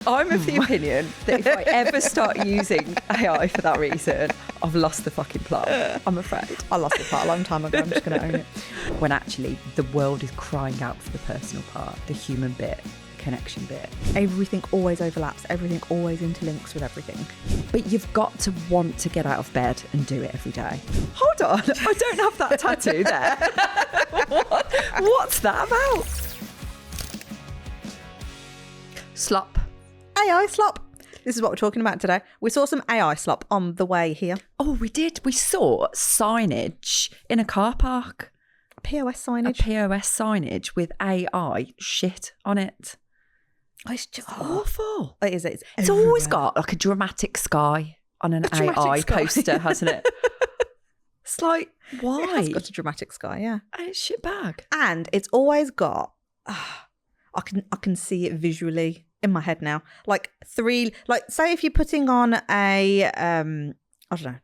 I'm of the opinion that if I ever start using AI for that reason, I've lost the fucking plot. I'm afraid. I lost the part a long time ago. I'm just going to own it. When actually the world is crying out for the personal part, the human bit, connection bit. Everything always overlaps. Everything always interlinks with everything. But you've got to want to get out of bed and do it every day. Hold on, I don't have that tattoo there. What's that about? Slop. AI slop. This is what we're talking about today. We saw some AI slop on the way here. Oh, we did. We saw signage in a car park. POS signage. A POS signage with AI shit on it. It's just awful. It is. It's always got like a dramatic sky on an AI poster, hasn't it? It's like, why? It's got a dramatic sky, yeah. And it's shit bag. And it's always got, I can see it visually in my head now. Like say if you're putting on a, I don't know,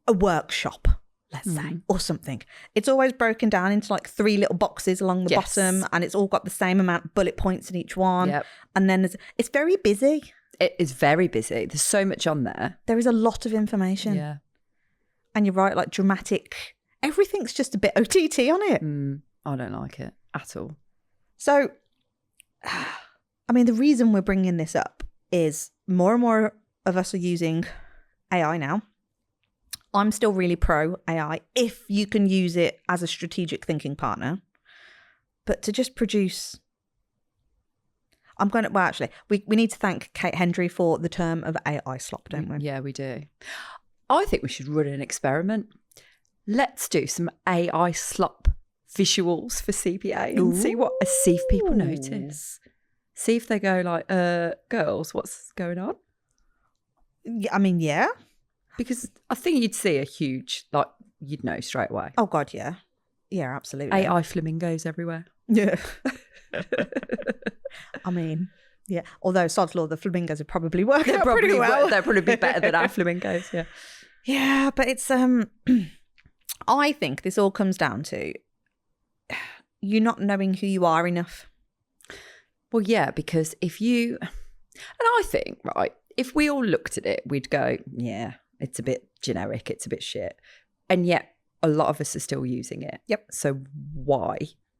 a workshop, let's say, or something. It's always broken down into like 3 little boxes along the bottom, and it's all got the same amount of bullet points in each one. Yep. And then it's very busy. It is very busy. There's so much on there. There is a lot of information. Yeah. And you're right, like dramatic. Everything's just a bit OTT on it. I don't like it at all. So, I mean, the reason we're bringing this up is more and more of us are using AI now. I'm still really pro AI if you can use it as a strategic thinking partner. But to just produce... we need to thank Kate Hendry for the term of AI slop, don't we? Yeah, we do. I think we should run an experiment. Let's do some AI slop visuals for CPA and see if people notice. See if they go like, girls, what's going on? I mean, yeah. Because I think you'd see a huge, like, you'd know straight away. Oh, God, yeah. Yeah, absolutely. AI flamingos everywhere. Yeah. I mean, yeah. Although, sod's law, the flamingos would probably work out pretty well. They'll probably be better than our flamingos, yeah. Yeah, but it's, I think this all comes down to you not knowing who you are enough. Well, yeah, because and I think, right, if we all looked at it, we'd go, yeah, it's a bit generic, it's a bit shit. And yet a lot of us are still using it. Yep. So why?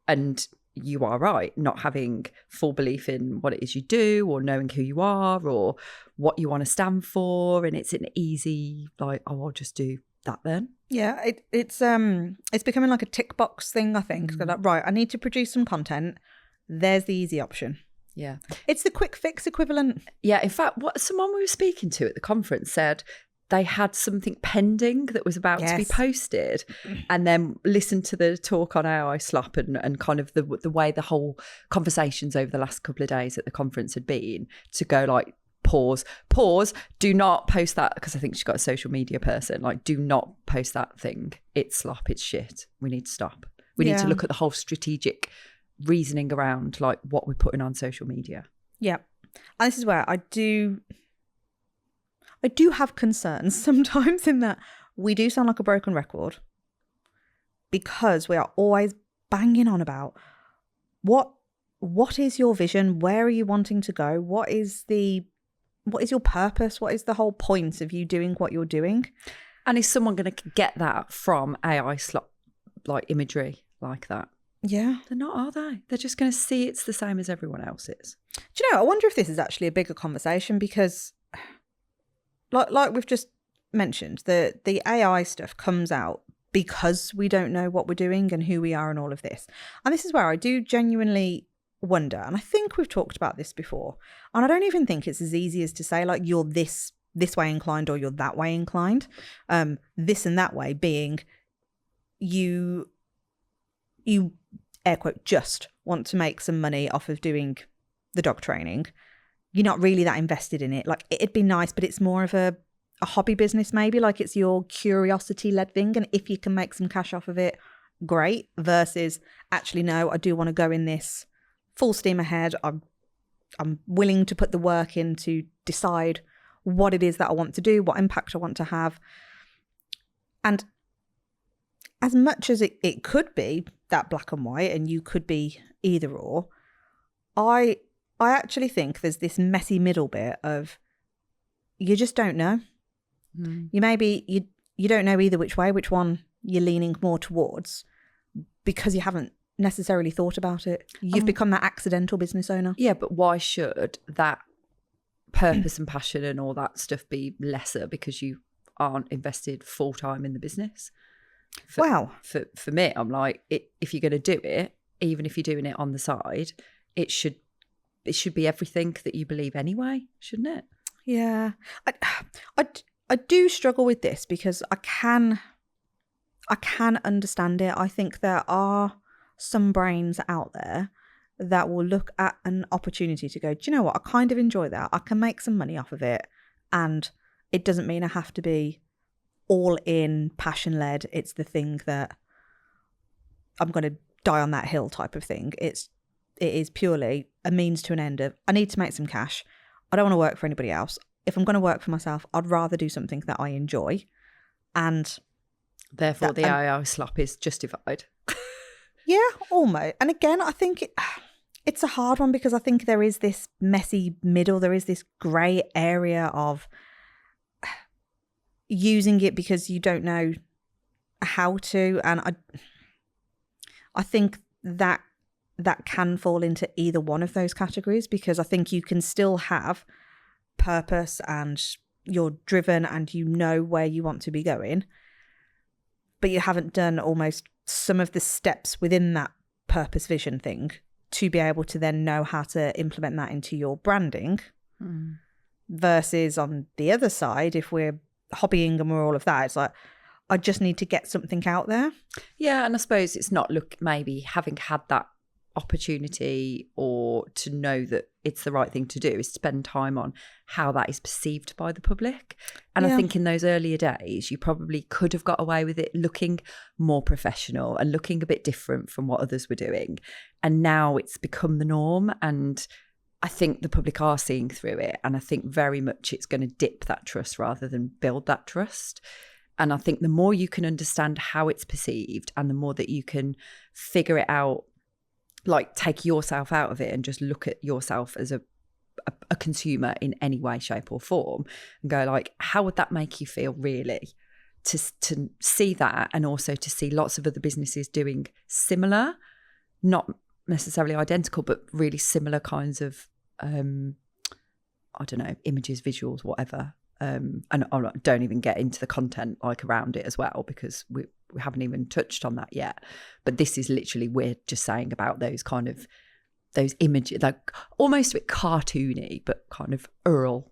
And you are right, not having full belief in what it is you do or knowing who you are or what you want to stand for. And it's an easy, like, oh, I'll just do that then. Yeah, it's becoming like a tick box thing, I think. So like, right, I need to produce some content. There's the easy option. Yeah. It's the quick fix equivalent. Yeah, in fact, what someone we were speaking to at the conference said they had something pending that was about to be posted, and then listened to the talk on AI slop and kind of the way the whole conversations over the last couple of days at the conference had been, to go like, pause, do not post that, because I think she's got a social media person, like, do not post that thing. It's slop, it's shit. We need to stop. We need to look at the whole strategic reasoning around like what we're putting on social media. Yeah. And this is where I do have concerns sometimes, in that we do sound like a broken record, because we are always banging on about what is your vision? Where are you wanting to go? What is your purpose? What is the whole point of you doing what you're doing? And is someone going to get that from AI slop, like imagery like that? Yeah. They're not, are they? They're just going to see it's the same as everyone else's. Do you know, I wonder if this is actually a bigger conversation, because like we've just mentioned, the AI stuff comes out because we don't know what we're doing and who we are and all of this. And this is where I do genuinely wonder, and I think we've talked about this before, and I don't even think it's as easy as to say like you're this way inclined or you're that way inclined. This and that way being you air quote just want to make some money off of doing the dog training. You're not really that invested in it. Like, it'd be nice, but it's more of a hobby business maybe, like it's your curiosity led thing, and if you can make some cash off of it, great, versus actually no, I do want to go in this full steam ahead. I'm willing to put the work in to decide what it is that I want to do, what impact I want to have. And as much as it could be that black and white, and you could be either or, I I actually think there's this messy middle bit of you just don't know. You don't know either which one you're leaning more towards because you haven't necessarily thought about it. You've become that accidental business owner. Yeah, but why should that purpose and passion and all that stuff be lesser because you aren't invested full time in the business? For me, I'm like, if you're going to do it, even if you're doing it on the side, it should be everything that you believe anyway, shouldn't it? Yeah, I do struggle with this because I can understand it. I think there are some brains out there that will look at an opportunity to go, do you know what? I kind of enjoy that. I can make some money off of it. And it doesn't mean I have to be all in, passion led. It's the thing that I'm going to die on that hill type of thing. It is purely a means to an end of, I need to make some cash. I don't want to work for anybody else. If I'm going to work for myself, I'd rather do something that I enjoy. And therefore the AI slop is justified. Yeah, almost. And again, I think it's a hard one because I think there is this messy middle. There is this grey area of using it because you don't know how to. And I think that can fall into either one of those categories, because I think you can still have purpose and you're driven and you know where you want to be going, but you haven't done almost some of the steps within that purpose vision thing to be able to then know how to implement that into your branding. Versus on the other side, if we're hobbying and we're all of that, it's like, I just need to get something out there. Yeah, and I suppose it's not maybe having had that opportunity or to know that it's the right thing to do is spend time on how that is perceived by the public. And I think in those earlier days, you probably could have got away with it looking more professional and looking a bit different from what others were doing. And now it's become the norm. And I think the public are seeing through it. And I think very much it's going to dip that trust rather than build that trust. And I think the more you can understand how it's perceived and the more that you can figure it out, like take yourself out of it and just look at yourself as a consumer in any way, shape or form and go like, how would that make you feel really? To see that, and also to see lots of other businesses doing similar, not necessarily identical, but really similar kinds of, I don't know, images, visuals, whatever. And I don't even get into the content like around it as well, because we haven't even touched on that yet. But this is literally, we're just saying about those kind of, those images, like almost a bit cartoony, but kind of real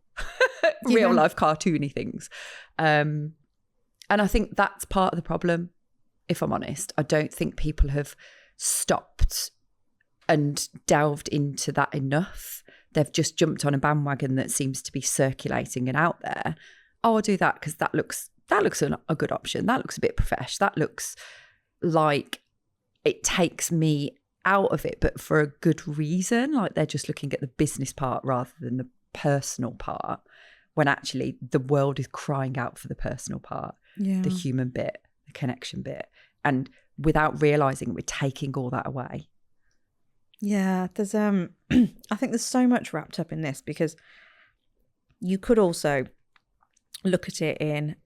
life cartoony things. And I think that's part of the problem, if I'm honest. I don't think people have stopped and delved into that enough. They've just jumped on a bandwagon that seems to be circulating and out there. Oh, I'll do that because that looks a good option. That looks a bit profesh. That looks like it takes me out of it, but for a good reason. Like they're just looking at the business part rather than the personal part, when actually the world is crying out for the personal part, the human bit, the connection bit. And without realising, we're taking all that away. Yeah, there's I think there's so much wrapped up in this, because you could also look at it in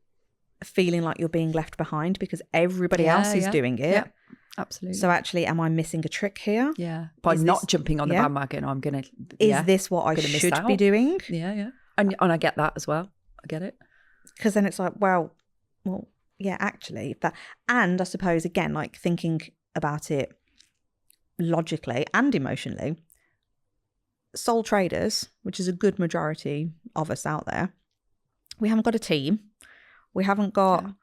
feeling like you're being left behind because everybody else is doing it. Yeah, absolutely. So actually, am I missing a trick here? Yeah. By not jumping on the bandwagon, I'm going to... Is this what I should be doing? Yeah. And I get that as well. I get it. Because then it's like, well, yeah, actually. And I suppose, again, like thinking about it logically and emotionally, sole traders, which is a good majority of us out there, we haven't got a team. We haven't got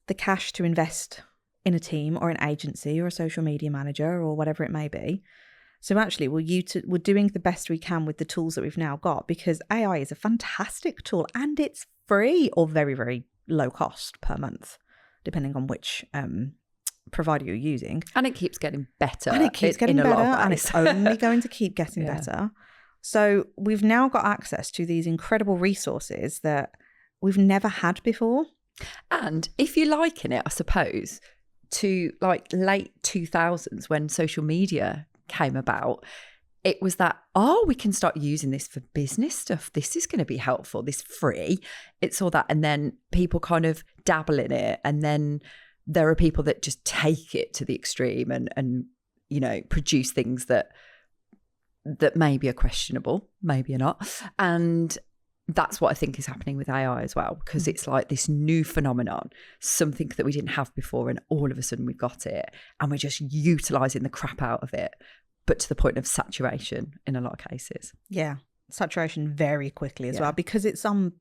the cash to invest in a team or an agency or a social media manager or whatever it may be. So actually, we're doing the best we can with the tools that we've now got, because AI is a fantastic tool and it's free or very, very low cost per month, depending on which provider you're using. And it keeps getting better. And it keeps getting better, and it's only going to keep getting better. So we've now got access to these incredible resources that we've never had before. And if you liken it, I suppose, to like late 2000s when social media came about, it was that, we can start using this for business stuff. This is going to be helpful. This free. It's all that. And then people kind of dabble in it. And then there are people that just take it to the extreme and you know, produce things that maybe are questionable, maybe are not. And that's what I think is happening with AI as well, because it's like this new phenomenon, something that we didn't have before, and all of a sudden we've got it and we're just utilising the crap out of it, but to the point of saturation in a lot of cases. Yeah, saturation very quickly as well, because it's on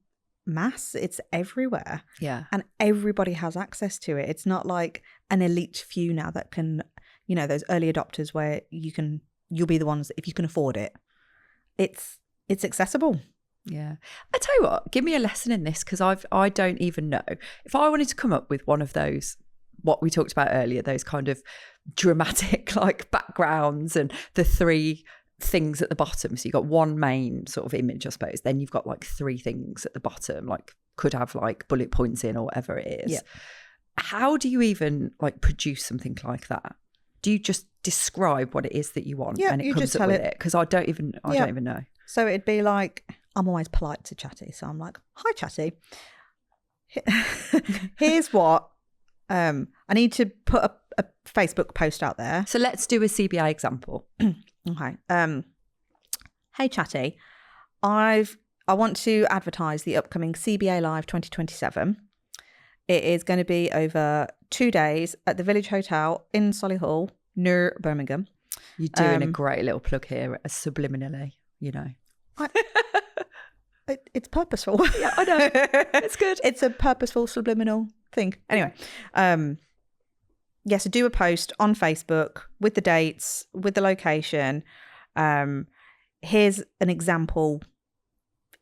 mass, it's everywhere. Yeah. And everybody has access to it. It's not like an elite few now that can, you know, those early adopters where you'll be the ones that, if you can afford it. It's accessible. Yeah. I tell you what, give me a lesson in this, because I don't even know. If I wanted to come up with one of those, what we talked about earlier, those kind of dramatic like backgrounds and the three things at the bottom. So you've got one main sort of image, I suppose. Then you've got like three things at the bottom, like could have like bullet points in or whatever it is. Yeah. How do you even like produce something like that? Do you just describe what it is that you want and it comes up with it? Because I don't even know. So it'd be like, I'm always polite to Chatty. So I'm like, hi, Chatty. Here's what I need to put a Facebook post out there. So let's do a CBA example. Okay. Hey, Chatty. I want to advertise the upcoming CBA Live 2027. It is going to be over 2 days at the Village Hotel in Solihull, near Birmingham. You're doing a great little plug here, subliminally, you know. It's purposeful. Yeah, I know. It's good. It's a purposeful subliminal thing. Anyway, so do a post on Facebook with the dates, with the location. Here's an example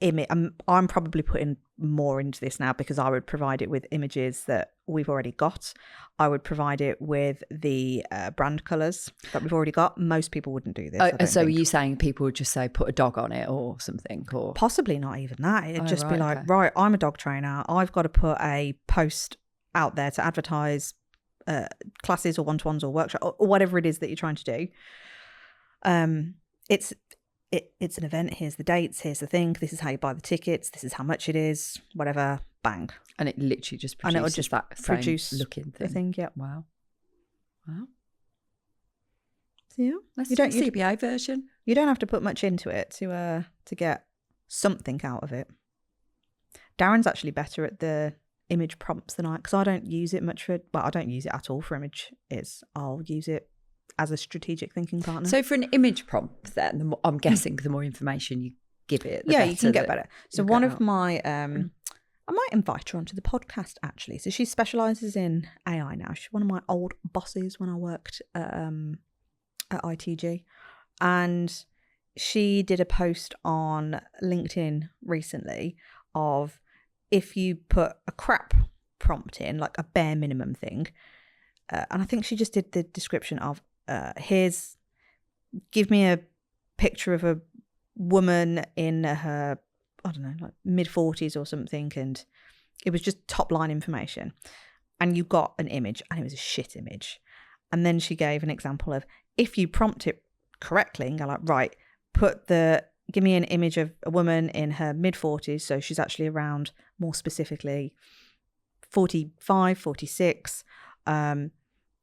image. I'm probably putting more into this now because I would provide it with images that we've already got. I would provide it with the brand colours that we've already got. Most people wouldn't do this. So are you saying people would just say put a dog on it or something? Or possibly not even that. It'd just be like, right, I'm a dog trainer. I've got to put a post out there to advertise classes or one-to-ones or workshop or whatever it is that you're trying to do. It's an event. Here's the dates. Here's the thing. This is how you buy the tickets. This is how much it is. Whatever. Bang. And it literally just produces, and it just that produce looking thing. Yeah. Wow. So yeah, let's do a CBA version. You don't have to put much into it to get something out of it. Darren's actually better at the image prompts than I, because I don't use it much for. Well, I don't use it at all for image. I'll use it as a strategic thinking partner. So for an image prompt then, I'm guessing the more information you give it, the better. You can get better. So one of my, I might invite her onto the podcast actually. So she specialises in AI now. She's one of my old bosses when I worked at ITG. And she did a post on LinkedIn recently of, if you put a crap prompt in, like a bare minimum thing, and I think she just did the description of, give me a picture of a woman in her, I don't know, like mid-40s or something, and it was just top line information, and you got an image, and it was a shit image. And then she gave an example of, if you prompt it correctly and go like, right, give me an image of a woman in her mid-40s, so she's actually around, more specifically, 45, 46,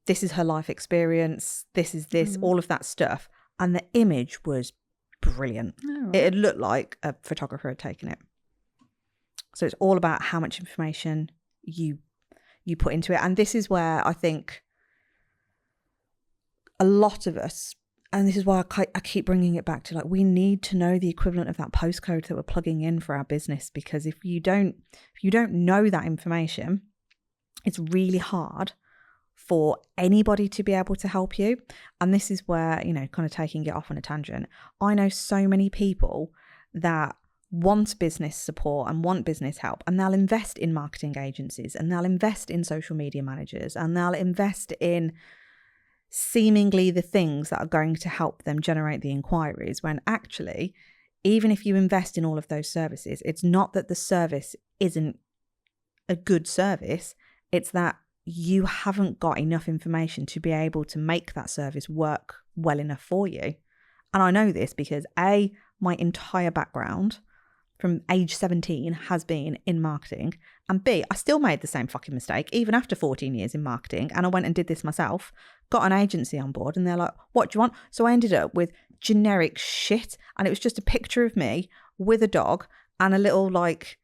this is her life experience, this is this, all of that stuff. And the image was brilliant. Oh, right. It looked like a photographer had taken it. So it's all about how much information you put into it. And this is where I think a lot of us, and this is why I keep bringing it back to, like, we need to know the equivalent of that postcode that we're plugging in for our business, because if you don't know that information, it's really hard for anybody to be able to help you. And this is where, kind of taking it off on a tangent, I know so many people that want business support and want business help, and they'll invest in marketing agencies, and they'll invest in social media managers, and they'll invest in seemingly the things that are going to help them generate the inquiries, when actually, even if you invest in all of those services, it's not that the service isn't a good service, it's that you haven't got enough information to be able to make that service work well enough for you. And I know this because A, my entire background from age 17 has been in marketing. And B, I still made the same fucking mistake, even after 14 years in marketing. And I went and did this myself, got an agency on board, and they're like, what do you want? So I ended up with generic shit. And it was just a picture of me with a dog and a little like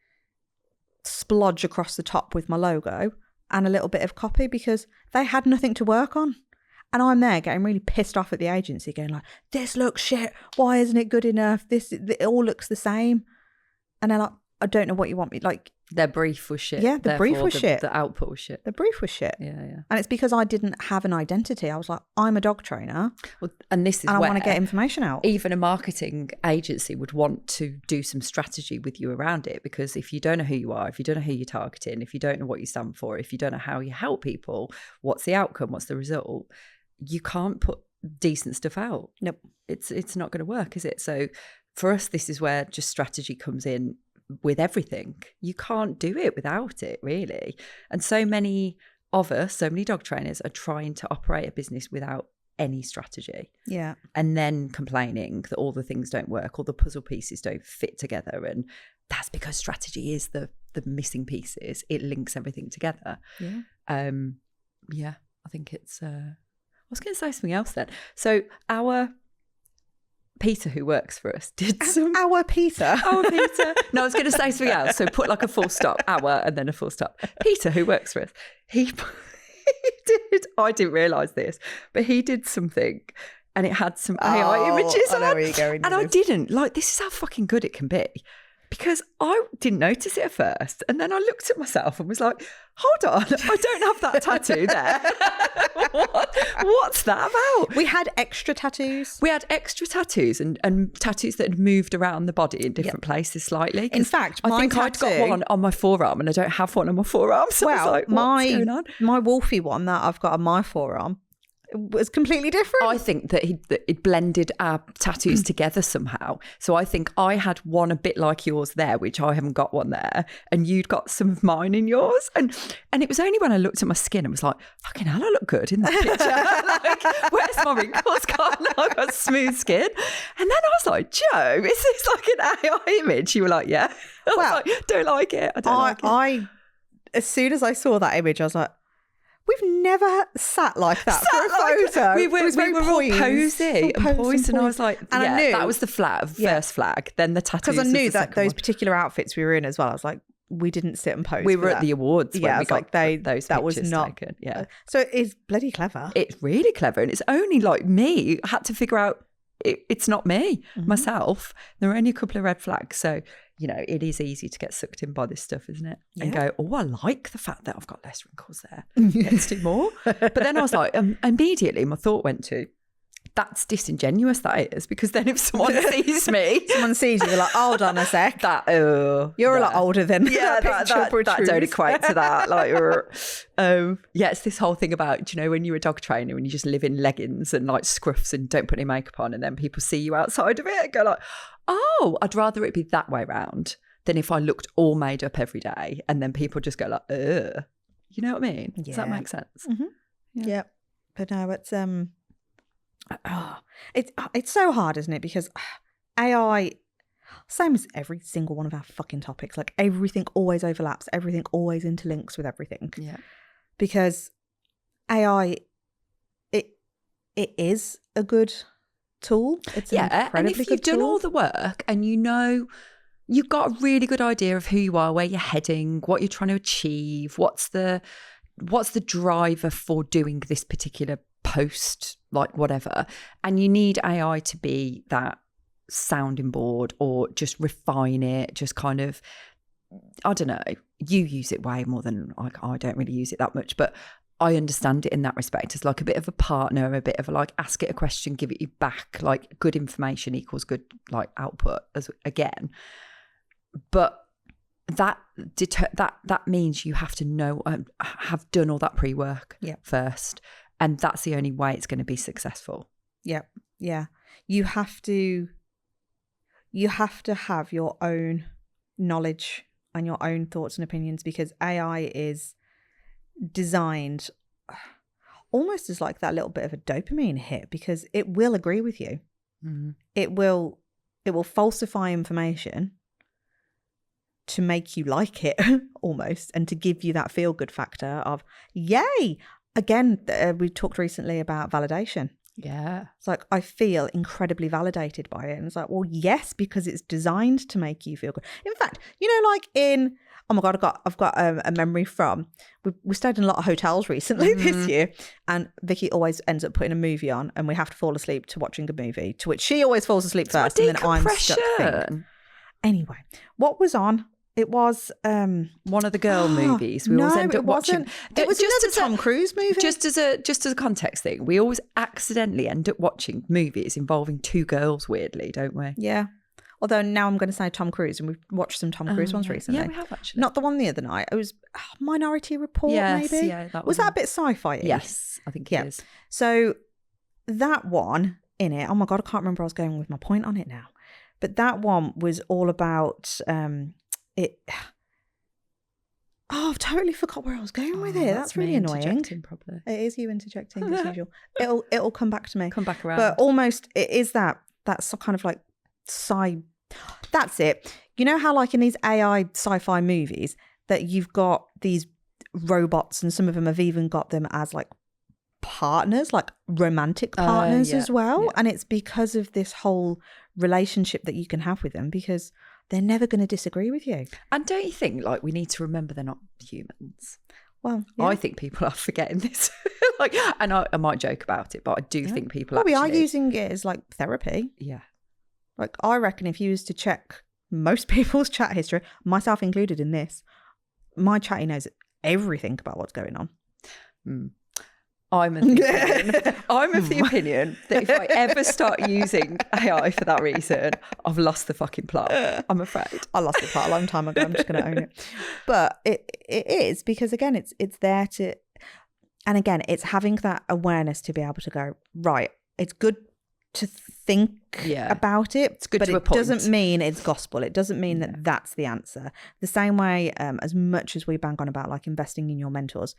splodge across the top with my logo and a little bit of copy because they had nothing to work on. And I'm there getting really pissed off at the agency, going like, this looks shit. Why isn't it good enough? It all looks the same. And they're like, I don't know what you want me, like. Their brief was shit. Yeah, the brief was shit. The output was shit. The brief was shit. Yeah. And it's because I didn't have an identity. I was like, I'm a dog trainer. Well, and this is and where I want to get information out. Even a marketing agency would want to do some strategy with you around it, because if you don't know who you are, if you don't know who you're targeting, if you don't know what you stand for, if you don't know how you help people, what's the outcome, what's the result, you can't put decent stuff out. Nope. It's not going to work, is it? So for us, this is where just strategy comes in with everything. You can't do it without it, really. And so many of us, so many dog trainers are trying to operate a business without any strategy. Yeah. And then complaining that all the things don't work, all the puzzle pieces don't fit together. And that's because strategy is the missing pieces. It links everything together. Yeah. I think it's I was going to say something else then. So our Peter, who works for us, did some... Our Peter? Our Peter. No, I was going to say something else. So put like a full stop, our, and then a full stop. Peter, who works for us, he did... I didn't realise this, but he did something and it had some AI images I know where you're going. And I didn't. Like, this is how fucking good it can be. Because I didn't notice it at first. And then I looked at myself and was like, hold on, I don't have that tattoo there. What's that about? We had extra tattoos. We had extra tattoos and tattoos that had moved around the body in different places slightly. In fact, I think I'd got one on my forearm and I don't have one on my forearm. So I was like, what's going on? My Wolfie one that I've got on my forearm was completely different. I think that it blended our tattoos together somehow. So I think I had one a bit like yours there, which I haven't got one there, and you'd got some of mine in yours. And it was only when I looked at my skin and was like, fucking hell, I look good in that picture. Like, where's my wrinkles gone? I've got smooth skin. And then I was like, Joe, is this like an AI image? You were like, yeah. I was like, don't like it. I don't like it. As soon as I saw that image, I was like, we've never sat like that for a photo. We were all posy and poised, and I was like, and I knew that was the first flag, then the tattoos. Because I knew that those particular outfits we were in as well. I was like, we didn't sit and pose. We were at the awards. Yeah, when we got those that was not taken. Yeah, so it is bloody clever. It's really clever, and it's only like me. I had to figure out it's not me myself. There were only a couple of red flags, so. You know, it is easy to get sucked in by this stuff, isn't it? Yeah. And go, oh, I like the fact that I've got less wrinkles there. Let's do more. But then I was like, immediately my thought went to, that's disingenuous, that is, because then if someone sees me... Someone sees you, they're like, hold on a sec. You're a lot older than that don't equate to that. Like, it's this whole thing about, you know, when you're a dog trainer and you just live in leggings and like scruffs and don't put any makeup on, and then people see you outside of it and go like, oh, I'd rather it be that way round than if I looked all made up every day and then people just go like, ugh. You know what I mean? Yeah. Does that make sense? Mm-hmm. Yeah. But no, it's so hard, isn't it? Because AI, same as every single one of our fucking topics, like everything always overlaps, everything always interlinks with everything. Yeah. Because AI, it is a good tool. It's an incredibly and if you've done all the work and you know you've got a really good idea of who you are, where you're heading, what you're trying to achieve, what's the driver for doing this particular post, like whatever, and you need AI to be that sounding board or just refine it, just kind of, I don't know, you use it way more than I don't really use it that much, but I understand it in that respect. It's like a bit of a partner, a bit of a like, ask it a question, give it you back, like good information equals good like output as again. But that means you have to know, have done all that pre-work first. And that's the only way it's going to be successful. Yeah. Yeah. You have to have your own knowledge and your own thoughts and opinions, because AI is designed almost as like that little bit of a dopamine hit, because it will agree with you. It will falsify information to make you like it almost, and to give you that feel good factor of yay. Again, we talked recently about validation. Yeah. It's like, I feel incredibly validated by it. And it's like, well, yes, because it's designed to make you feel good. In fact, like in, oh my God, I've got a memory from, we stayed in a lot of hotels recently this year, and Vicky always ends up putting a movie on and we have to fall asleep to watching a movie, to which she always falls asleep first and then I'm stuck thinking. Anyway, what was on? It was one of the girl movies. We always end up watching. It was just a Tom Cruise movie. Just as a context thing, we always accidentally end up watching movies involving two girls. Weirdly, don't we? Yeah. Although now I'm going to say Tom Cruise, and we've watched some Tom Cruise ones recently. Yeah, we have actually. Not the one the other night. It was Minority Report. Yes, maybe. Yeah, that was that a bit sci-fi? Yes, I think it is. So that one in it. Oh my God, I can't remember where I was going with my point on it now. But that one was all about it. Oh, I've totally forgot where I was going with it. That's really annoying. Probably. It is you interjecting as usual. It'll come back to me. Come back around. But almost it is that's kind of like that's it. You know how like in these AI sci-fi movies that you've got these robots, and some of them have even got them as like partners, like romantic partners as well. And it's because of this whole relationship that you can have with them, because they're never going to disagree with you. And don't you think, like, we need to remember they're not humans? Well, yeah. I think people are forgetting this. Like, and I might joke about it, but I do think people we are using it as like therapy. Yeah. Like, I reckon if you was to check most people's chat history, myself included in this, my chatty knows everything about what's going on. I'm of the opinion that if I ever start using AI for that reason, I've lost the fucking plot. I'm afraid. I lost the plot a long time ago. I'm just going to own it. But it is, because again, it's there to, and again, it's having that awareness to be able to go, right, it's good to think about it. It's good, but it doesn't mean it's gospel. It doesn't mean that that's the answer. The same way, as much as we bang on about like investing in your mentors,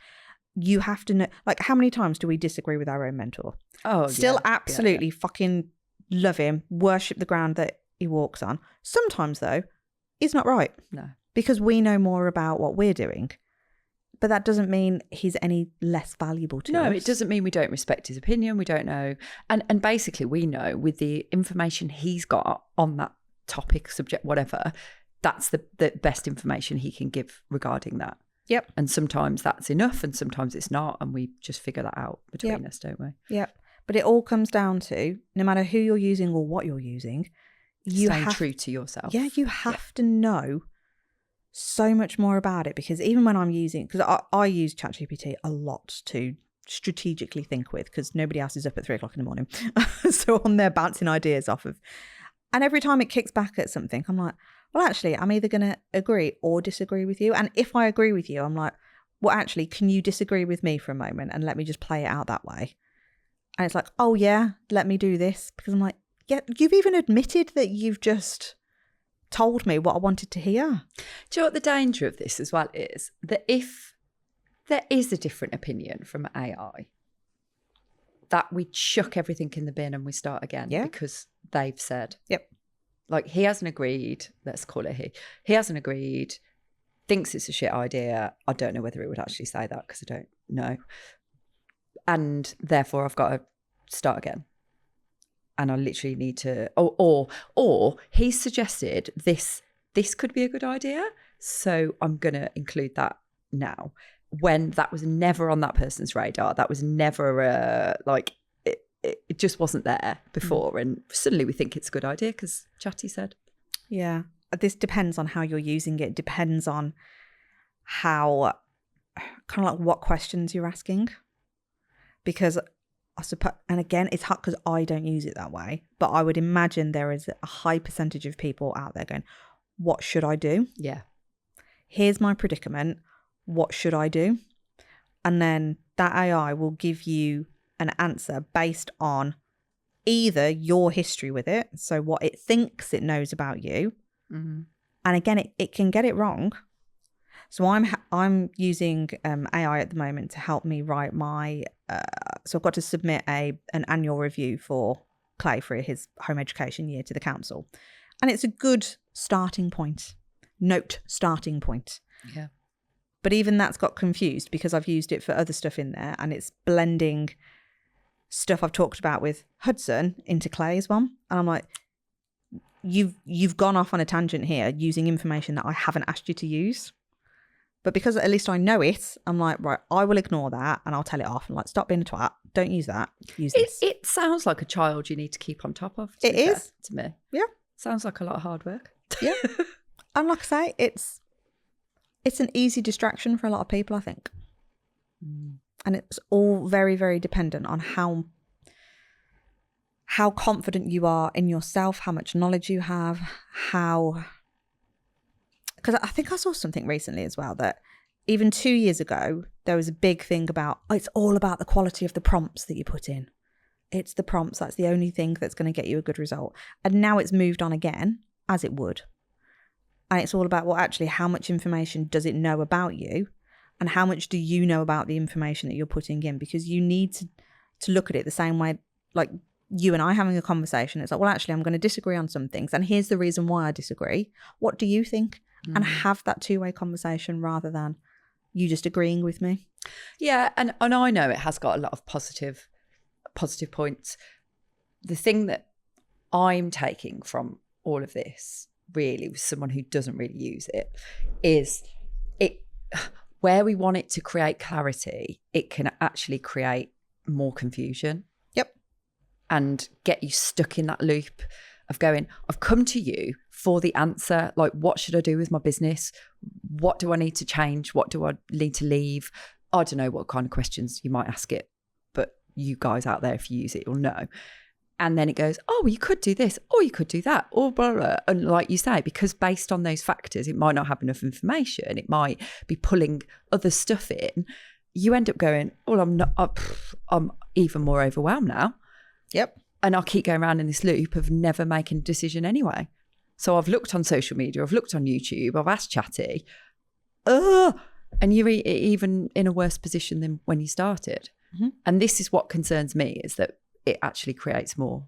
you have to know, like, how many times do we disagree with our own mentor? Still absolutely fucking love him, worship the ground that he walks on. Sometimes though, he's not right. No. Because we know more about what we're doing. But that doesn't mean he's any less valuable to us. No, it doesn't mean we don't respect his opinion. We don't know. And basically we know with the information he's got on that topic, subject, whatever, that's the best information he can give regarding that. Yep. And sometimes that's enough and sometimes it's not. And we just figure that out between us, don't we? Yep. But it all comes down to, no matter who you're using or what you're using, you stay true to yourself. Yeah, you have to know so much more about it, because even when I'm using, because I use ChatGPT a lot to strategically think with, because nobody else is up at 3 o'clock in the morning. So I'm there bouncing ideas off of. And every time it kicks back at something, I'm like, well, actually, I'm either going to agree or disagree with you. And if I agree with you, I'm like, well, actually, can you disagree with me for a moment and let me just play it out that way? And it's like, oh, yeah, let me do this. Because I'm like, yeah, you've even admitted that you've just told me what I wanted to hear. Do you know what the danger of this as well is? That if there is a different opinion from AI, that we chuck everything in the bin and we start again because they've said. Yep. Like, he hasn't agreed, let's call it he hasn't agreed, thinks it's a shit idea. I don't know whether it would actually say that because I don't know. And therefore I've got to start again. And I literally need to, or he's suggested this could be a good idea. So I'm going to include that now, when that was never on that person's radar. That was never it just wasn't there before. And suddenly we think it's a good idea because Chatty said. Yeah. This depends on how you're using it. Depends on how, kind of like what questions you're asking. Because I suppose, and again, it's hard because I don't use it that way, but I would imagine there is a high percentage of people out there going, what should I do? Yeah. Here's my predicament. What should I do? And then that AI will give you an answer based on either your history with it, so what it thinks it knows about you, and again, it can get it wrong. So I'm using AI at the moment to help me write my. So I've got to submit an annual review for Clay for his home education year to the council. And it's a good starting point. Starting point. Yeah. But even that's got confused because I've used it for other stuff in there, and it's blending stuff I've talked about with Hudson into Clay's one. And I'm like, you've gone off on a tangent here using information that I haven't asked you to use. But because at least I know it, I'm like, right, I will ignore that and I'll tell it off. And like, stop being a twat. Don't use that. Use this. It sounds like a child you need to keep on top of. It is. To me. Yeah. Sounds like a lot of hard work. Yeah. And like I say, it's an easy distraction for a lot of people, I think. And it's all very, very dependent on how confident you are in yourself, how much knowledge you have, because I think I saw something recently as well that even 2 years ago, there was a big thing about, it's all about the quality of the prompts that you put in. It's the prompts. That's the only thing that's going to get you a good result. And now it's moved on again, as it would. And it's all about, well, actually, how much information does it know about you? And how much do you know about the information that you're putting in? Because you need to look at it the same way, like you and I having a conversation. It's like, well, actually, I'm going to disagree on some things. And here's the reason why I disagree. What do you think? And have that two-way conversation rather than you just agreeing with me. Yeah, and I know it has got a lot of positive points. The thing that I'm taking from all of this, really, with someone who doesn't really use it, is it where we want it to create clarity, it can actually create more confusion. Yep. And get you stuck in that loop of going, I've come to you for the answer. Like, what should I do with my business? What do I need to change? What do I need to leave? I don't know what kind of questions you might ask it, but you guys out there, if you use it, you'll know. And then it goes, oh, you could do this, or you could do that, or blah, blah, blah. And like you say, because based on those factors, it might not have enough information. It might be pulling other stuff in. You end up going, well, I'm even more overwhelmed now. Yep. And I'll keep going around in this loop of never making a decision anyway. So I've looked on social media, I've looked on YouTube, I've asked Chatty, and you're even in a worse position than when you started. Mm-hmm. And this is what concerns me, is that it actually creates more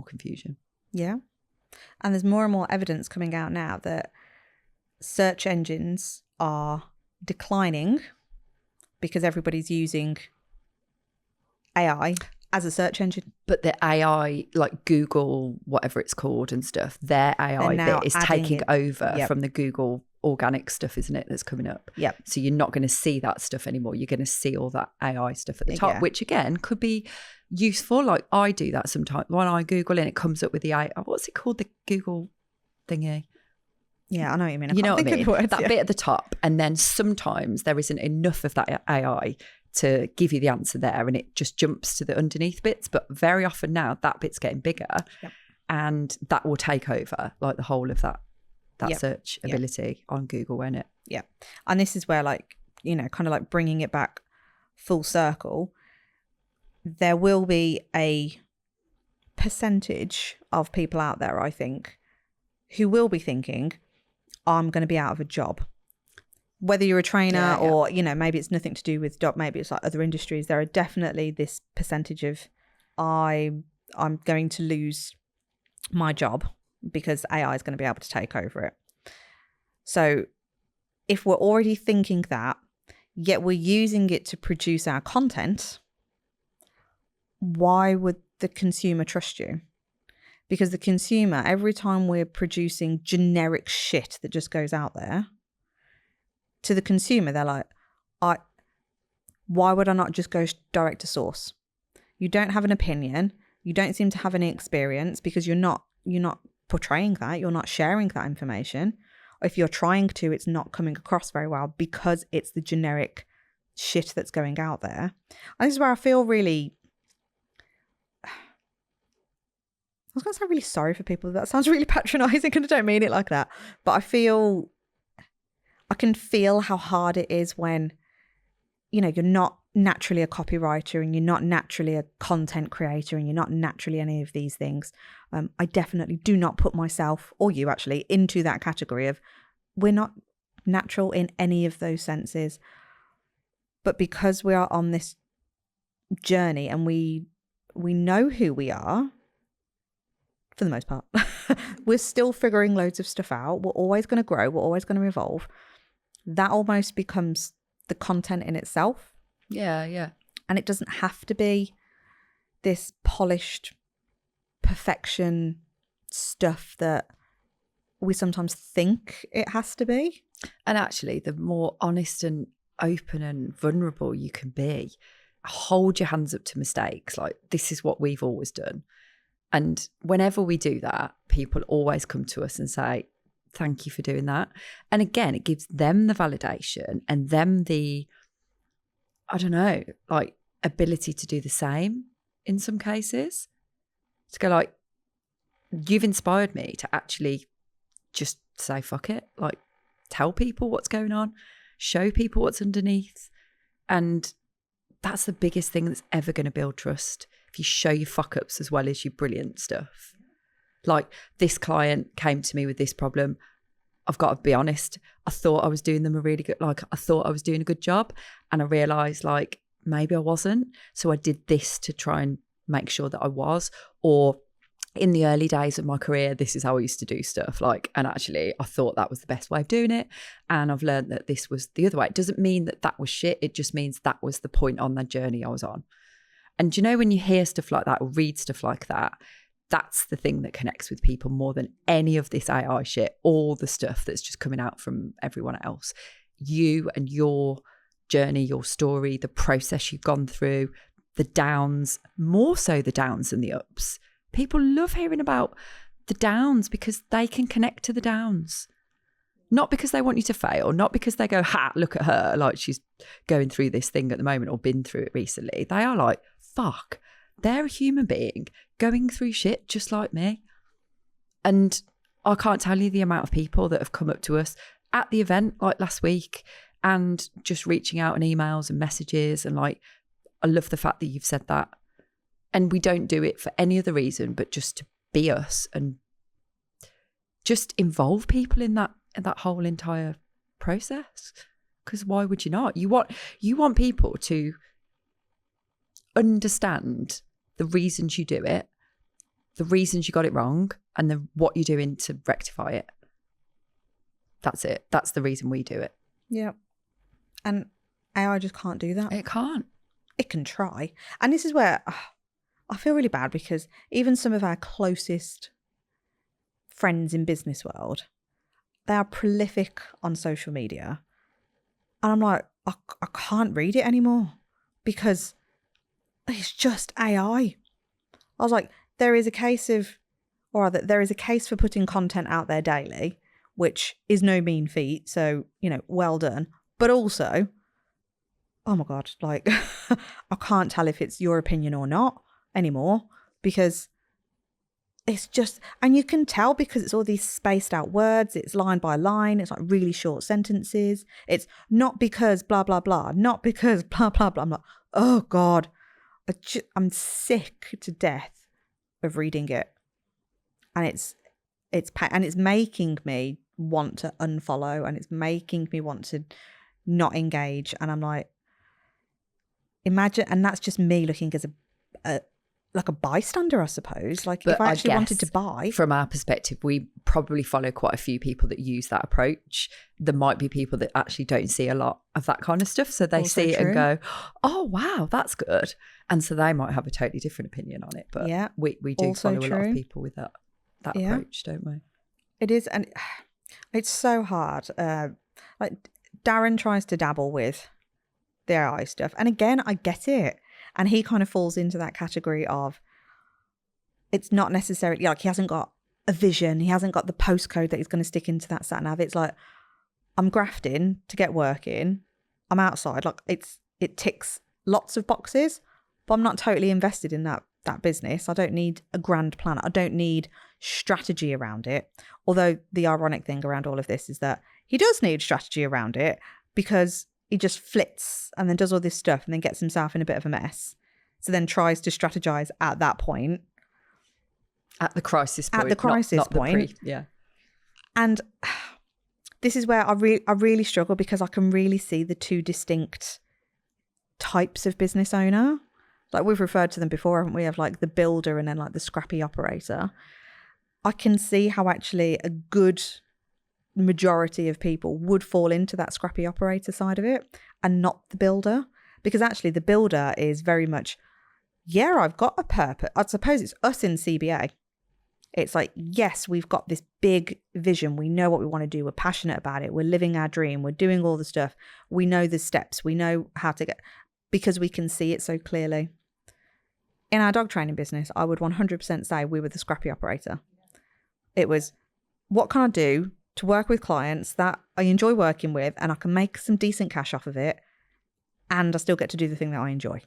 confusion. Yeah. And there's more and more evidence coming out now that search engines are declining because everybody's using AI as a search engine. But the AI, like Google, whatever it's called and stuff, their AI bit is taking over from the Google organic stuff, isn't it, that's coming up? Yep. So you're not going to see that stuff anymore. You're going to see all that AI stuff at the top, which again could be useful. Like I do that sometimes. When I Google and it comes up with the AI, what's it called? The Google thingy. Yeah, I know what you mean. You know what I mean? That bit at the top. And then sometimes there isn't enough of that AI to give you the answer there, and it just jumps to the underneath bits. But very often now that bit's getting bigger, and that will take over like the whole of that search ability on Google, won't it? Yeah. And this is where, like, you know, kind of like bringing it back full circle, there will be a percentage of people out there, I think, who will be thinking, I'm going to be out of a job. Whether you're a trainer or, you know, maybe it's nothing to do with job, maybe it's like other industries, there are definitely this percentage of I'm going to lose my job because AI is going to be able to take over it. So if we're already thinking that, yet we're using it to produce our content, why would the consumer trust you? Because the consumer, every time we're producing generic shit that just goes out there, to the consumer, they're like, why would I not just go direct to source? You don't have an opinion. You don't seem to have any experience because you're not portraying that. You're not sharing that information. If you're trying to, it's not coming across very well because it's the generic shit that's going out there. And this is where I feel really, I was going to say really sorry for people. That sounds really patronizing and I don't mean it like that. But I can feel how hard it is when, you know, you're not naturally a copywriter and you're not naturally a content creator and you're not naturally any of these things. I definitely do not put myself, or you actually, into that category of we're not natural in any of those senses. But because we are on this journey and we know who we are, for the most part. We're still figuring loads of stuff out. We're always going to grow. We're always going to evolve. That almost becomes the content in itself. Yeah, yeah. And it doesn't have to be this polished perfection stuff that we sometimes think it has to be. And actually, the more honest and open and vulnerable you can be, hold your hands up to mistakes. Like, this is what we've always done. And whenever we do that, people always come to us and say, thank you for doing that. And again, it gives them the validation and them the, I don't know, like, ability to do the same in some cases. To go like, you've inspired me to actually just say, fuck it. Like, tell people what's going on, show people what's underneath. And that's the biggest thing that's ever going to build trust. If you show your fuck ups as well as your brilliant stuff. Like, this client came to me with this problem. I've got to be honest. I thought I was doing them a really good, like, I thought I was doing a good job. And I realised, like, maybe I wasn't. So I did this to try and make sure that I was. Or in the early days of my career, this is how I used to do stuff. Like, and actually I thought that was the best way of doing it. And I've learned that this was the other way. It doesn't mean that that was shit. It just means that was the point on the journey I was on. And you know, when you hear stuff like that or read stuff like that, that's the thing that connects with people more than any of this AI shit, all the stuff that's just coming out from everyone else. You and your journey, your story, the process you've gone through, the downs, more so the downs than the ups. People love hearing about the downs because they can connect to the downs. Not because they want you to fail, not because they go, ha, look at her, like she's going through this thing at the moment or been through it recently. They are like, fuck, they're a human being going through shit just like me. And I can't tell you the amount of people that have come up to us at the event like last week and just reaching out in emails and messages. And like, I love the fact that you've said that. And we don't do it for any other reason but just to be us and just involve people in that whole entire process. Because why would you not? You want people to understand the reasons you do it, the reasons you got it wrong, and what you're doing to rectify it. That's it. That's the reason we do it. Yeah. And AI just can't do that. It can't. It can try. And this is where I feel really bad because even some of our closest friends in business world, they are prolific on social media. And I'm like, I can't read it anymore because it's just AI. I was like, there is a case for putting content out there daily, which is no mean feat. So, well done. But also, oh my God, like, I can't tell if it's your opinion or not anymore because it's just, and you can tell because it's all these spaced out words, it's line by line, it's like really short sentences. It's not because blah, blah, blah, not because blah, blah, blah. I'm like, oh God, I'm sick to death of reading it. And it's making me want to unfollow and it's making me want to not engage. And I'm like, imagine, and that's just me looking as a bystander, I suppose. Like, but if I actually wanted to buy. From our perspective, we probably follow quite a few people that use that approach. There might be people that actually don't see a lot of that kind of stuff. So they also see it and go, oh, wow, that's good. And so they might have a totally different opinion on it. But yeah, we do also follow a lot of people with that approach, don't we? It is. And it's so hard. Like Darren tries to dabble with the AI stuff. And again, I get it. And he kind of falls into that category of it's not necessarily like he hasn't got a vision. He hasn't got the postcode that he's going to stick into that sat nav. It's like, I'm grafting to get work in. I'm outside. Like it ticks lots of boxes, but I'm not totally invested in that business. I don't need a grand plan. I don't need strategy around it. Although the ironic thing around all of this is that he does need strategy around it because he just flits and then does all this stuff and then gets himself in a bit of a mess. So then tries to strategize at that point. At the crisis point. At the crisis point. Yeah. And this is where I really struggle because I can really see the two distinct types of business owner. Like we've referred to them before, haven't we? Of like the builder and then like the scrappy operator. I can see how actually a good majority of people would fall into that scrappy operator side of it and not the builder. Because actually the builder is very much, yeah, I've got a purpose. I suppose it's us in CBA. It's like, yes, we've got this big vision. We know what we want to do. We're passionate about it. We're living our dream. We're doing all the stuff. We know the steps. We know how to get, because we can see it so clearly. In our dog training business, I would 100% say we were the scrappy operator. It was, what can I do to work with clients that I enjoy working with and I can make some decent cash off of it and I still get to do the thing that I enjoy.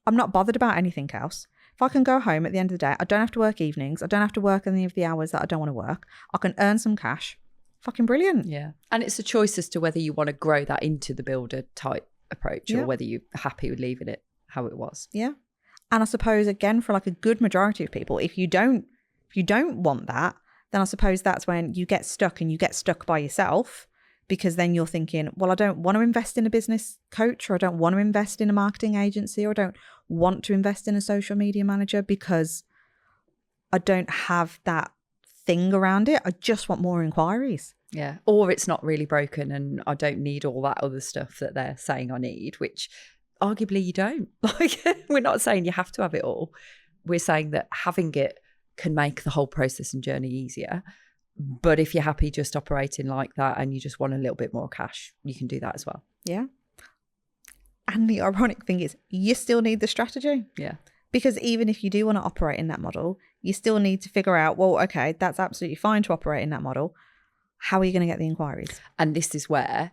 I'm not bothered about anything else. If I can go home at the end of the day, I don't have to work evenings. I don't have to work any of the hours that I don't want to work. I can earn some cash. Fucking brilliant. Yeah. And it's a choice as to whether you want to grow that into the builder type approach or whether you're happy with leaving it how it was. Yeah. And I suppose, again, for like a good majority of people, if you don't want that, then I suppose that's when you get stuck and you get stuck by yourself, because then you're thinking, well, I don't want to invest in a business coach, or I don't want to invest in a marketing agency, or I don't want to invest in a social media manager because I don't have that thing around it. I just want more inquiries. Yeah. Or it's not really broken and I don't need all that other stuff that they're saying I need, which arguably you don't. Like, we're not saying you have to have it all. We're saying that having it can make the whole process and journey easier. But if you're happy just operating like that and you just want a little bit more cash, you can do that as well. Yeah. And the ironic thing is you still need the strategy. Yeah. Because even if you do want to operate in that model, you still need to figure out, well, okay, that's absolutely fine to operate in that model. How are you going to get the inquiries? And this is where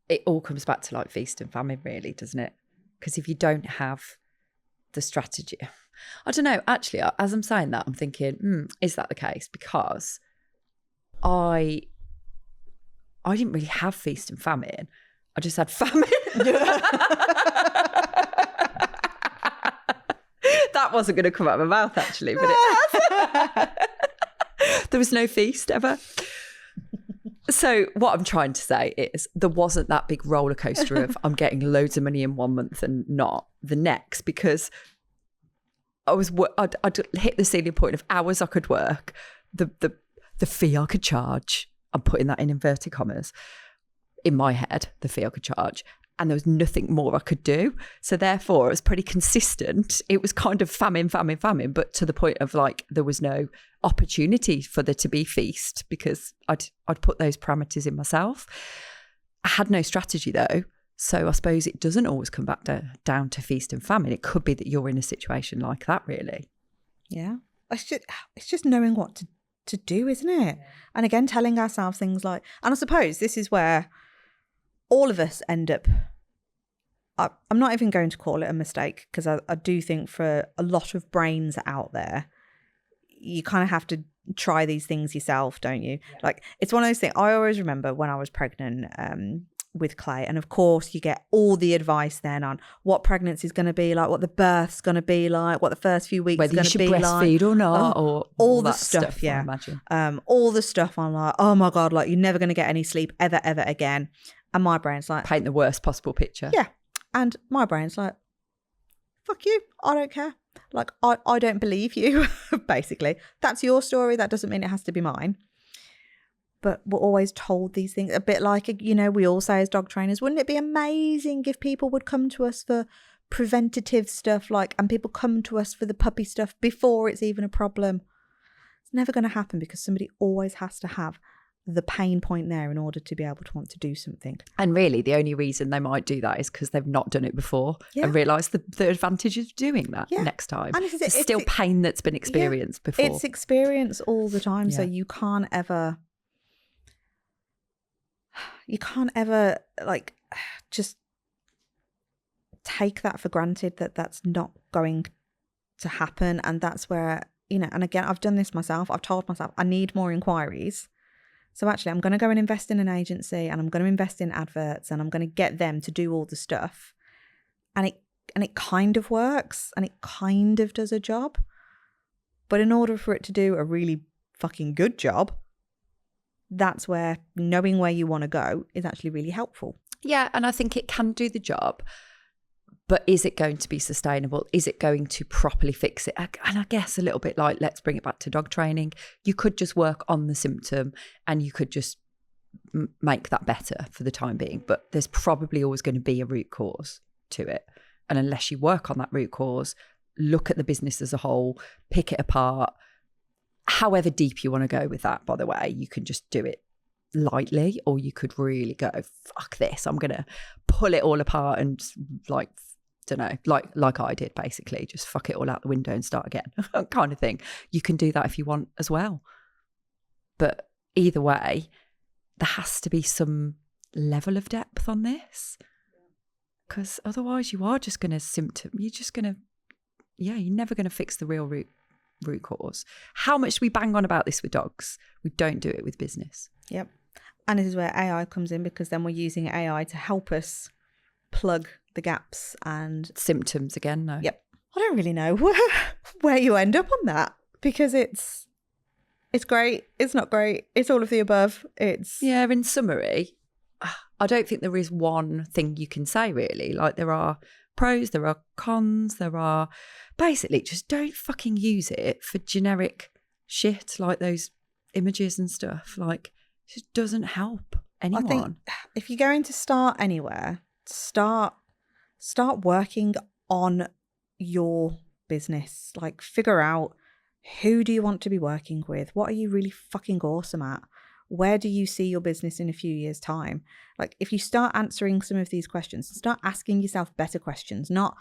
it all comes back to like feast and famine, really, doesn't it? Because if you don't have the strategy, I don't know, actually, as I'm saying that, I'm thinking, is that the case? Because I didn't really have feast and famine. I just had famine. That wasn't going to come out of my mouth, actually, but it has. There was no feast ever. So what I'm trying to say is there wasn't that big roller coaster of I'm getting loads of money in 1 month and not the next, because I'd hit the ceiling point of hours I could work, the fee I could charge. I'm putting that in inverted commas in my head, the fee I could charge. And there was nothing more I could do. So therefore, it was pretty consistent. It was kind of famine, but to the point of like there was no opportunity for there to be feast because I'd put those parameters in myself. I had no strategy though. So I suppose it doesn't always come back down to feast and famine. It could be that you're in a situation like that, really. Yeah. It's just knowing what to do, isn't it? Yeah. And again, telling ourselves things like, and I suppose this is where all of us end up, I'm not even going to call it a mistake, because I do think for a lot of brains out there, you kind of have to try these things yourself, don't you? Yeah. Like, it's one of those things. I always remember when I was pregnant with Clay, and of course you get all the advice then on what pregnancy is going to be like, what the birth's going to be like, what the first few weeks is going to be like. Whether you should breastfeed or not, or all the stuff, yeah. I imagine. All the stuff on like, oh my God, like you're never going to get any sleep ever again. And my brain's like... paint the worst possible picture. Yeah. And my brain's like, fuck you, I don't care. Like, I don't believe you, basically. That's your story. That doesn't mean it has to be mine. But we're always told these things, a bit like, you know, we all say as dog trainers, wouldn't it be amazing if people would come to us for preventative stuff, like, and people come to us for the puppy stuff before it's even a problem? It's never going to happen, because somebody always has to have the pain point there in order to be able to want to do something. And really the only reason they might do that is because they've not done it before and realise the advantages of doing that next time. And it's still pain that's been experienced before. It's experience all the time. So you can't ever like just take that for granted, that that's not going to happen. And that's where, you know, and again, I've done this myself. I've told myself I need more inquiries. So actually, I'm going to go and invest in an agency, and I'm going to invest in adverts, and I'm going to get them to do all the stuff. And it kind of works, and it kind of does a job. But in order for it to do a really fucking good job, that's where knowing where you want to go is actually really helpful. Yeah, and I think it can do the job. But is it going to be sustainable? Is it going to properly fix it? And I guess a little bit like, let's bring it back to dog training. You could just work on the symptom and you could just make that better for the time being. But there's probably always going to be a root cause to it. And unless you work on that root cause, look at the business as a whole, pick it apart, however deep you want to go with that, by the way, you can just do it lightly, or you could really go, fuck this, I'm going to pull it all apart and like, don't know, like I did, basically, just fuck it all out the window and start again kind of thing. You can do that if you want as well. But either way, there has to be some level of depth on this, because otherwise you are just going to you're never going to fix the real root cause. How much do we bang on about this with dogs? We don't do it with business. Yep. And this is where AI comes in, because then we're using AI to help us plug the gaps and symptoms again. No. Yep. I don't really know where you end up on that, because it's great, it's not great, it's all of the above. It's in summary, I don't think there is one thing you can say really. Like, there are pros, there are cons, there are basically, just don't fucking use it for generic shit like those images and stuff. Like, it just doesn't help anyone. I think if you're going to start anywhere, start working on your business. Like, figure out, who do you want to be working with? What are you really fucking awesome at? Where do you see your business in a few years' time? Like, if you start answering some of these questions, start asking yourself better questions, not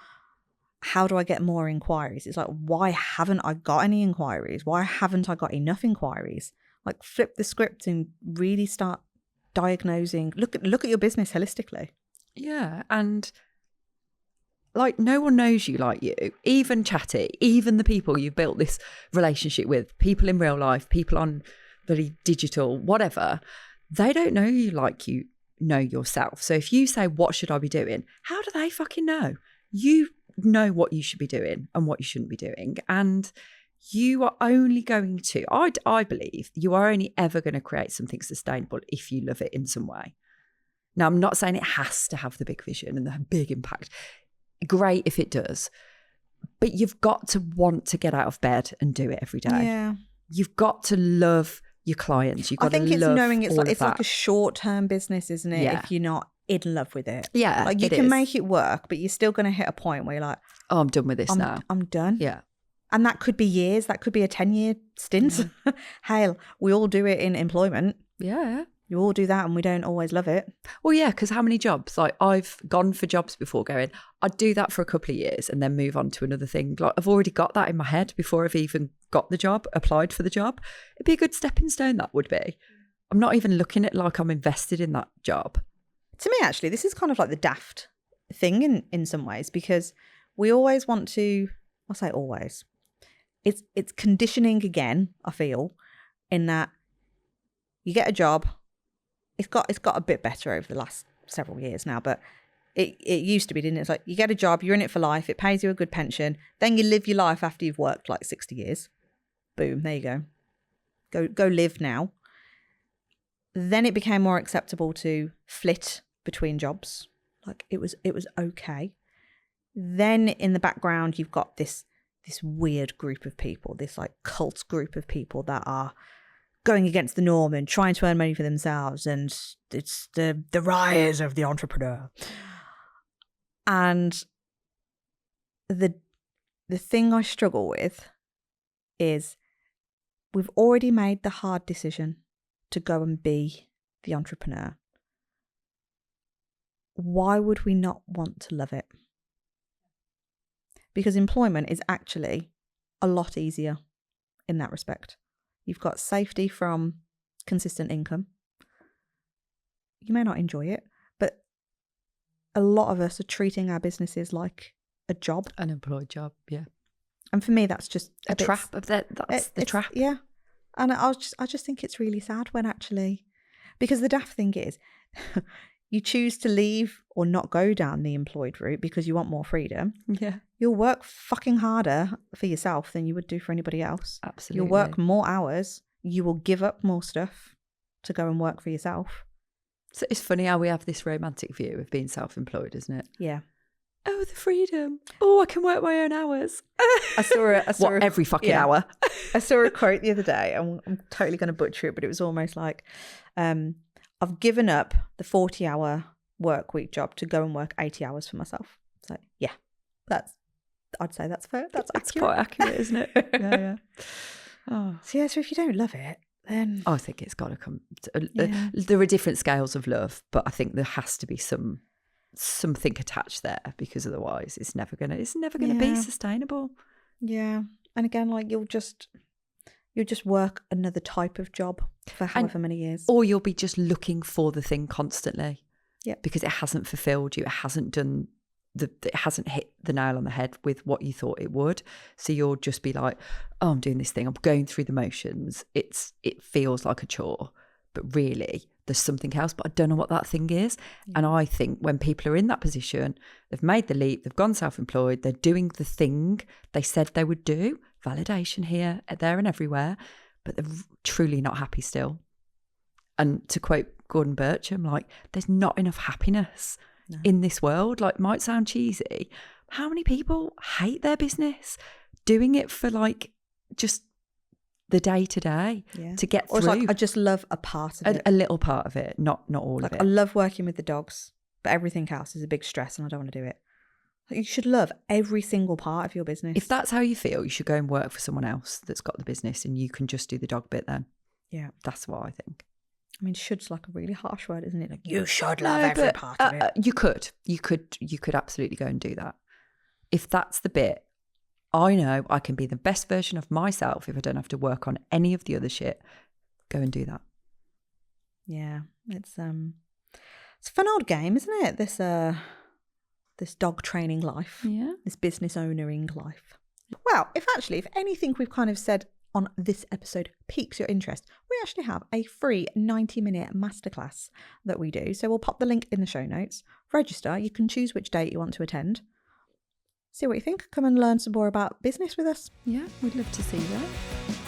how do I get more inquiries? It's like, why haven't I got any inquiries? Why haven't I got enough inquiries? Like, flip the script and really start diagnosing. Look at your business holistically. Yeah, and like, no one knows you like you, even Chatty, even the people you've built this relationship with, people in real life, people on very digital, whatever, they don't know you like you know yourself. So if you say, what should I be doing? How do they fucking know? You know what you should be doing and what you shouldn't be doing. And you are only going to, I believe, you are only ever going to create something sustainable if you love it in some way. Now, I'm not saying it has to have the big vision and the big impact. Great if it does. But you've got to want to get out of bed and do it every day. Yeah. You've got to love your clients. You've got I think to it's love knowing it's all like a short-term business, isn't it? Yeah. If you're not in love with it. Yeah. Like, you can make it work, but you're still going to hit a point where you're like, oh, I'm done with this now. I'm done. Yeah. And that could be years. That could be a 10-year stint. Yeah. Hell, we all do it in employment. Yeah. You all do that and we don't always love it. Well, yeah, because how many jobs? Like, I've gone for jobs before going, I'd do that for a couple of years and then move on to another thing. Like, I've already got that in my head before I've even got the job, applied for the job. It'd be a good stepping stone, that would be. I'm not even looking at like I'm invested in that job. To me, actually, this is kind of like the daft thing in some ways, because we always want to, I'll say always, it's conditioning again, I feel, in that you get a job. It's got a bit better over the last several years now, but it used to be, didn't it? It's like, you get a job, you're in it for life, it pays you a good pension, then you live your life after you've worked like 60 years. Boom, there you go. Go live now. Then it became more acceptable to flit between jobs. Like, it was okay. Then in the background, you've got this weird group of people, this like cult group of people that are going against the norm and trying to earn money for themselves, and it's the rise of the entrepreneur. And the thing I struggle with is, we've already made the hard decision to go and be the entrepreneur. Why would we not want to love it? Because employment is actually a lot easier in that respect. You've got safety from consistent income. You may not enjoy it, but a lot of us are treating our businesses like a job. An employed job, yeah. And for me, that's just a trap of that. That's the trap. Yeah. And I just think it's really sad when actually, because the daft thing is, you choose to leave or not go down the employed route because you want more freedom. Yeah. You'll work fucking harder for yourself than you would do for anybody else. Absolutely. You'll work more hours. You will give up more stuff to go and work for yourself. So it's funny how we have this romantic view of being self-employed, isn't it? Yeah. Oh, the freedom. Oh, I can work my own hours. I saw every fucking hour? I saw a quote the other day, and I'm totally going to butcher it, but it was almost like, I've given up the 40-hour work week job to go and work 80 hours for myself. So yeah, I'd say that's fair. That's accurate. Quite accurate, isn't it? Yeah. Oh. So if you don't love it, then I think it's got to come. There are different scales of love, but I think there has to be something attached there, because otherwise it's never gonna be sustainable. Yeah, and again, like you'll just work another type of job for however many years, or you'll be just looking for the thing constantly. Yeah, because it hasn't fulfilled you. It hasn't hit the nail on the head with what you thought it would. So you'll just be like, oh, I'm doing this thing. I'm going through the motions. It feels like a chore, but really there's something else, but I don't know what that thing is. Yeah. And I think when people are in that position, they've made the leap, they've gone self-employed, they're doing the thing they said they would do, validation here, there and everywhere, but they're truly not happy still. And to quote Gordon Bircham, like, there's not enough happiness in this world. Like, might sound cheesy. How many people hate their business doing it for like just the day to day to get through? Or it's like, I just love a part of it. A little part of it, not all of it. I love working with the dogs, but everything else is a big stress and I don't want to do it. You should love every single part of your business. If that's how you feel, you should go and work for someone else that's got the business and you can just do the dog bit then. Yeah. That's what I think. I mean, should's like a really harsh word, isn't it? Like, you should love every part of it. You could absolutely go and do that. If that's the bit, I know I can be the best version of myself if I don't have to work on any of the other shit. Go and do that. Yeah, it's a fun old game, isn't it? This dog training life. Yeah. This business ownering life. Well, if anything we've kind of said on this episode piques your interest, we actually have a free 90-minute masterclass that we do. So we'll pop the link in the show notes. Register. You can choose which date you want to attend. See what you think. Come and learn some more about business with us. Yeah, we'd love to see that.